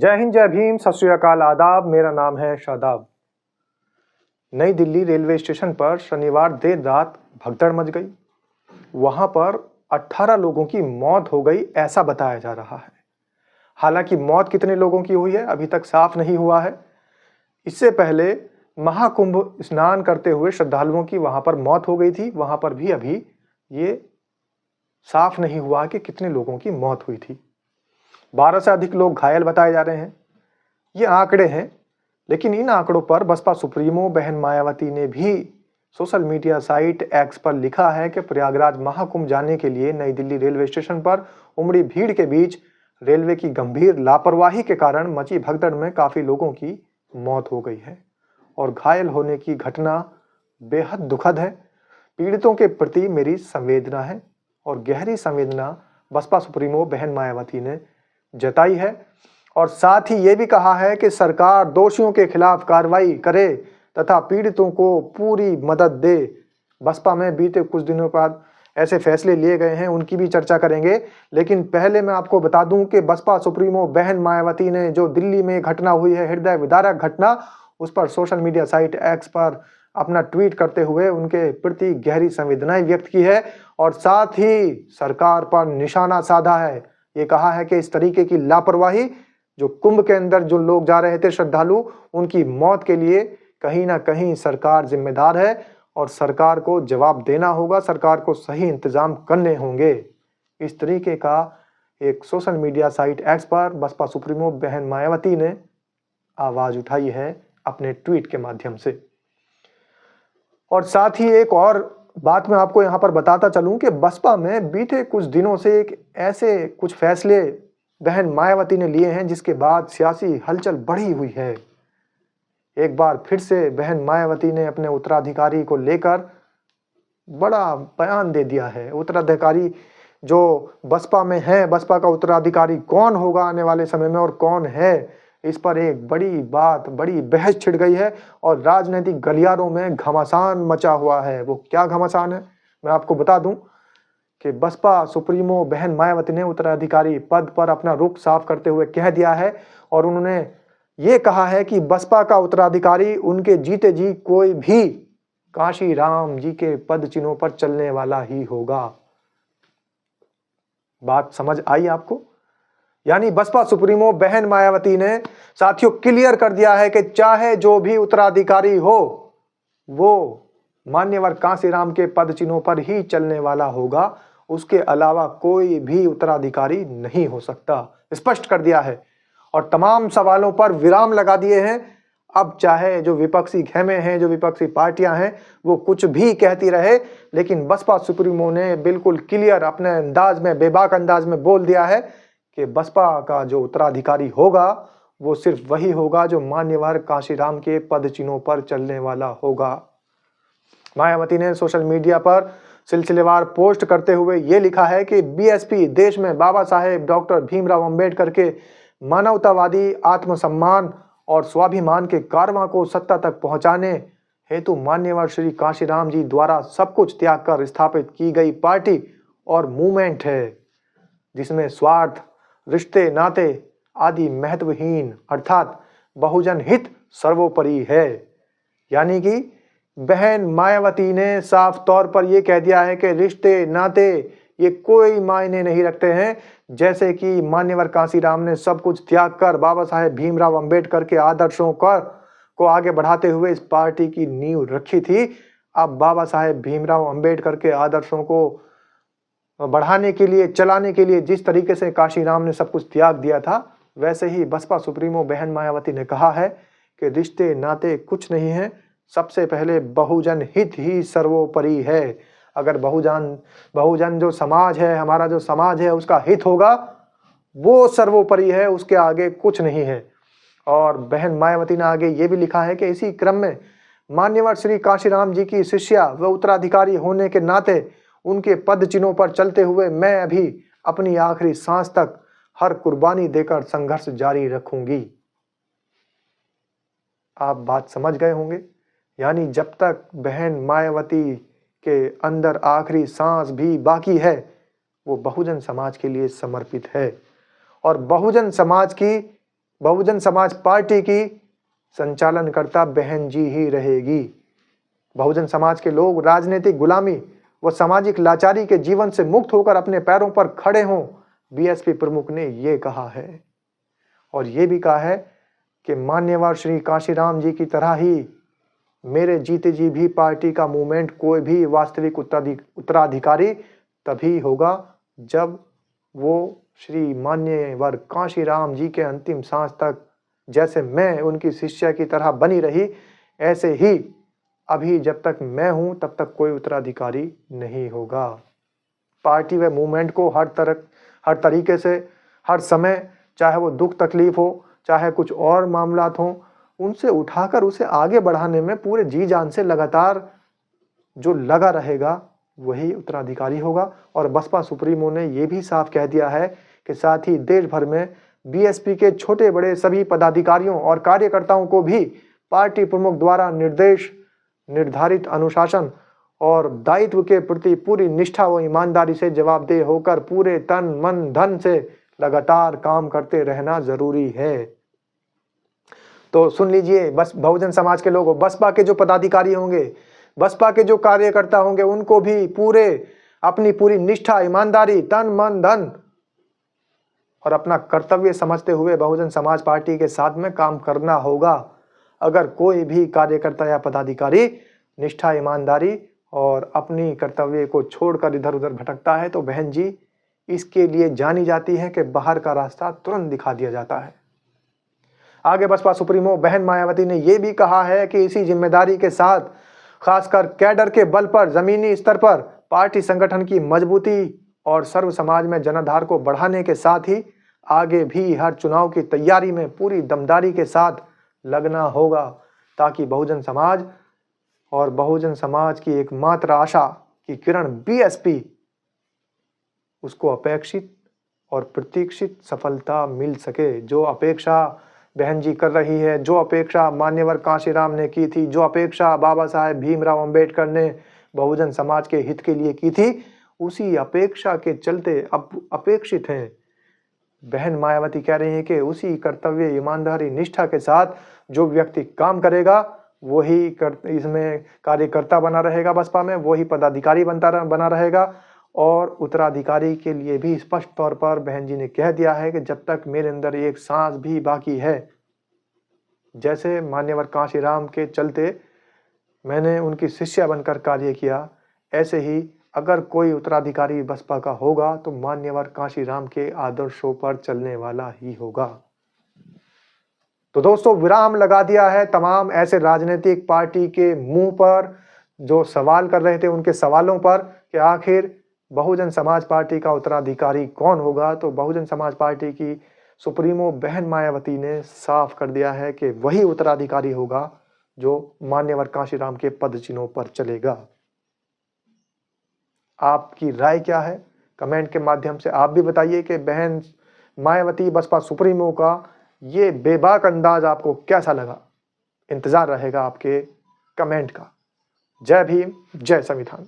जय हिंद, जय भीम, सत श्री अकाल, आदाब। मेरा नाम है शादाब। नई दिल्ली रेलवे स्टेशन पर शनिवार देर रात भगदड़ मच गई। वहां पर 18 लोगों की मौत हो गई, ऐसा बताया जा रहा है। हालांकि मौत कितने लोगों की हुई है अभी तक साफ नहीं हुआ है। इससे पहले महाकुंभ स्नान करते हुए श्रद्धालुओं की वहां पर मौत हो गई थी। वहां पर भी अभी ये साफ नहीं हुआ कि कितने लोगों की मौत हुई थी। 12 से अधिक लोग घायल बताए जा रहे हैं। ये आंकड़े हैं, लेकिन इन आंकड़ों पर बसपा सुप्रीमो बहन मायावती ने भी सोशल मीडिया साइट एक्स पर लिखा है कि प्रयागराज महाकुंभ जाने के लिए नई दिल्ली रेलवे स्टेशन पर उमड़ी भीड़ के बीच रेलवे की गंभीर लापरवाही के कारण मची भगदड़ में काफी लोगों की मौत हो गई है और घायल होने की घटना बेहद दुखद है। पीड़ितों के प्रति मेरी संवेदना है और गहरी संवेदना बसपा सुप्रीमो बहन मायावती ने जताई है और साथ ही ये भी कहा है कि सरकार दोषियों के खिलाफ कार्रवाई करे तथा पीड़ितों को पूरी मदद दे। बसपा में बीते कुछ दिनों बाद ऐसे फैसले लिए गए हैं, उनकी भी चर्चा करेंगे। लेकिन पहले मैं आपको बता दूं कि बसपा सुप्रीमो बहन मायावती ने जो दिल्ली में घटना हुई है, हृदय विदारक घटना, उस पर सोशल मीडिया साइट एक्स पर अपना ट्वीट करते हुए उनके प्रति गहरी संवेदनाएं व्यक्त की है और साथ ही सरकार पर निशाना साधा है। ये कहा है कि इस तरीके की लापरवाही, जो कुंभ के अंदर जो लोग जा रहे थे श्रद्धालु, उनकी मौत के लिए कहीं ना कहीं सरकार जिम्मेदार है और सरकार को जवाब देना होगा, सरकार को सही इंतजाम करने होंगे। इस तरीके का एक सोशल मीडिया साइट एक्स पर बसपा सुप्रीमो बहन मायावती ने आवाज उठाई है अपने ट्वीट के माध्यम से। और साथ ही एक और बात मैं आपको यहां पर बताता चलूं कि बसपा में बीते कुछ दिनों से एक ऐसे कुछ फैसले बहन मायावती ने लिए हैं जिसके बाद सियासी हलचल बढ़ी हुई है। एक बार फिर से बहन मायावती ने अपने उत्तराधिकारी को लेकर बड़ा बयान दे दिया है। उत्तराधिकारी जो बसपा में है, बसपा का उत्तराधिकारी कौन होगा आने वाले समय में और कौन है, इस पर एक बड़ी बहस छिड़ गई है और राजनीतिक गलियारों में घमासान मचा हुआ है। वो क्या घमासान है मैं आपको बता दूं कि बसपा सुप्रीमो बहन मायावती ने उत्तराधिकारी पद पर अपना रुख साफ करते हुए कह दिया है और उन्होंने ये कहा है कि बसपा का उत्तराधिकारी उनके जीते जी कोई भी काशी राम जी के पद चिन्हों पर चलने वाला ही होगा। बात समझ आई आपको? यानी बसपा सुप्रीमो बहन मायावती ने साथियों क्लियर कर दिया है कि चाहे जो भी उत्तराधिकारी हो, वो मान्यवर कांशीराम के पद चिन्हों पर ही चलने वाला होगा। उसके अलावा कोई भी उत्तराधिकारी नहीं हो सकता, स्पष्ट कर दिया है और तमाम सवालों पर विराम लगा दिए हैं। अब चाहे जो विपक्षी खेमे हैं, जो विपक्षी पार्टियां हैं, वो कुछ भी कहती रहे, लेकिन बसपा सुप्रीमो ने बिल्कुल क्लियर अपने अंदाज में, बेबाक अंदाज में बोल दिया है कि बसपा का जो उत्तराधिकारी होगा वो सिर्फ वही होगा जो मान्यवर कांशीराम के पद चिन्हों पर चलने वाला होगा। मायावती ने सोशल मीडिया पर सिलसिलेवार पोस्ट करते हुए ये लिखा है कि बीएसपी देश में बाबा साहेब डॉक्टर भीमराव अंबेडकर के मानवतावादी आत्मसम्मान और स्वाभिमान के कारवां को सत्ता तक पहुंचाने हेतु मान्यवर श्री कांशीराम जी द्वारा सब कुछ त्याग कर स्थापित की गई पार्टी और मूवमेंट है, जिसमें स्वार्थ, रिश्ते नाते आदि महत्वहीन, अर्थात बहुजन हित सर्वोपरि है। यानी कि बहन मायावती ने साफ तौर पर यह कह दिया है कि रिश्ते नाते ये कोई मायने नहीं रखते हैं। जैसे कि मान्यवर कांशीराम ने सब कुछ त्याग कर बाबा साहेब भीमराव अंबेडकर के आदर्शों को आगे बढ़ाते हुए इस पार्टी की नींव रखी थी। अब बाबा साहेब भीमराव अंबेडकर के आदर्शों को बढ़ाने के लिए, चलाने के लिए जिस तरीके से कांशीराम ने सब कुछ त्याग दिया था, वैसे ही बसपा सुप्रीमो बहन मायावती ने कहा है कि रिश्ते नाते कुछ नहीं है, सबसे पहले बहुजन हित ही सर्वोपरि है। अगर बहुजन जो समाज है, हमारा जो समाज है, उसका हित होगा, वो सर्वोपरि है, उसके आगे कुछ नहीं है। और बहन मायावती ने आगे ये भी लिखा है कि इसी क्रम में मान्यवर श्री कांशीराम जी की शिष्या व उत्तराधिकारी होने के नाते उनके पद चिन्हों पर चलते हुए मैं अभी अपनी आखिरी सांस तक हर कुर्बानी देकर संघर्ष जारी रखूंगी। आप बात समझ गए होंगे। यानी जब तक बहन मायावती के अंदर आखिरी सांस भी बाकी है, वो बहुजन समाज के लिए समर्पित है और बहुजन समाज की बहुजन समाज पार्टी की संचालनकर्ता बहन जी ही रहेगी। बहुजन समाज के लोग राजनीतिक गुलामी व सामाजिक लाचारी के जीवन से मुक्त होकर अपने पैरों पर खड़े हों, बीएसपी प्रमुख ने ये कहा है। और ये भी कहा है कि मान्यवर श्री कांशीराम जी की तरह ही मेरे जीते जी भी पार्टी का मूवमेंट कोई भी वास्तविक उत्तराधिकारी तभी होगा जब वो श्री मान्यवर कांशीराम जी के अंतिम सांस तक जैसे मैं उनकी शिष्या की तरह बनी रही, ऐसे ही अभी जब तक मैं हूं तब तक कोई उत्तराधिकारी नहीं होगा। पार्टी व मूवमेंट को हर तरीके से हर समय, चाहे वो दुख तकलीफ हो, चाहे कुछ और मामलात हों, उनसे उठाकर उसे आगे बढ़ाने में पूरे जी जान से लगातार जो लगा रहेगा वही उत्तराधिकारी होगा। और बसपा सुप्रीमो ने यह भी साफ कह दिया है कि साथ ही देश भर में बीएसपी के छोटे बड़े सभी पदाधिकारियों और कार्यकर्ताओं को भी पार्टी प्रमुख द्वारा निर्धारित अनुशासन और दायित्व के प्रति पूरी निष्ठा व ईमानदारी से जवाबदेह होकर पूरे तन मन धन से लगातार काम करते रहना जरूरी है। तो सुन लीजिए, बस बहुजन समाज के लोगों, बसपा के जो पदाधिकारी होंगे, बसपा के जो कार्यकर्ता होंगे, उनको भी अपनी पूरी निष्ठा, ईमानदारी, तन मन धन और अपना कर्तव्य समझते हुए बहुजन समाज पार्टी के साथ में काम करना होगा। अगर कोई भी कार्यकर्ता या पदाधिकारी निष्ठा, ईमानदारी और अपनी कर्तव्य को छोड़कर इधर उधर भटकता है तो बहन जी इसके लिए जानी जाती है कि बाहर का रास्ता तुरंत दिखा दिया जाता है। आगे बसपा सुप्रीमो बहन मायावती ने यह भी कहा है कि इसी जिम्मेदारी के साथ खासकर कैडर के बल पर जमीनी स्तर पर पार्टी संगठन की मजबूती और सर्व समाज में जनाधार को बढ़ाने के साथ ही आगे भी हर चुनाव की तैयारी में पूरी दमदारी के साथ लगना होगा, ताकि बहुजन समाज और बहुजन समाज की एकमात्र आशा की किरण बीएसपी, उसको अपेक्षित और प्रतीक्षित सफलता मिल सके। जो अपेक्षा बहन जी कर रही है, जो अपेक्षा मान्यवर कांशीराम ने की थी, जो अपेक्षा बाबा साहेब भीमराव अंबेडकर ने बहुजन समाज के हित के लिए की थी, उसी अपेक्षा के चलते अब अपेक्षित हैं। बहन मायावती कह रही हैं कि उसी कर्तव्य, ईमानदारी, निष्ठा के साथ जो व्यक्ति काम करेगा वही इसमें कार्यकर्ता बना रहेगा, बसपा में वही पदाधिकारी बना रहेगा। और उत्तराधिकारी के लिए भी स्पष्ट तौर पर बहन जी ने कह दिया है कि जब तक मेरे अंदर एक सांस भी बाकी है, जैसे मान्यवर कांशीराम के चलते मैंने उनकी शिष्या बनकर कार्य किया, ऐसे ही अगर कोई उत्तराधिकारी बसपा का होगा तो मान्यवर कांशीराम के आदर्शों पर चलने वाला ही होगा। तो दोस्तों, विराम लगा दिया है तमाम ऐसे राजनीतिक पार्टी के मुंह पर जो सवाल कर रहे थे, उनके सवालों पर कि आखिर बहुजन समाज पार्टी का उत्तराधिकारी कौन होगा। तो बहुजन समाज पार्टी की सुप्रीमो बहन मायावती ने साफ कर दिया है कि वही उत्तराधिकारी होगा जो मान्यवर कांशीराम के पद चिन्हों पर चलेगा। आपकी राय क्या है? कमेंट के माध्यम से आप भी बताइए कि बहन मायावती बसपा सुप्रीमो का ये बेबाक अंदाज आपको कैसा लगा। इंतजार रहेगा आपके कमेंट का। जय भीम, जय संविधान।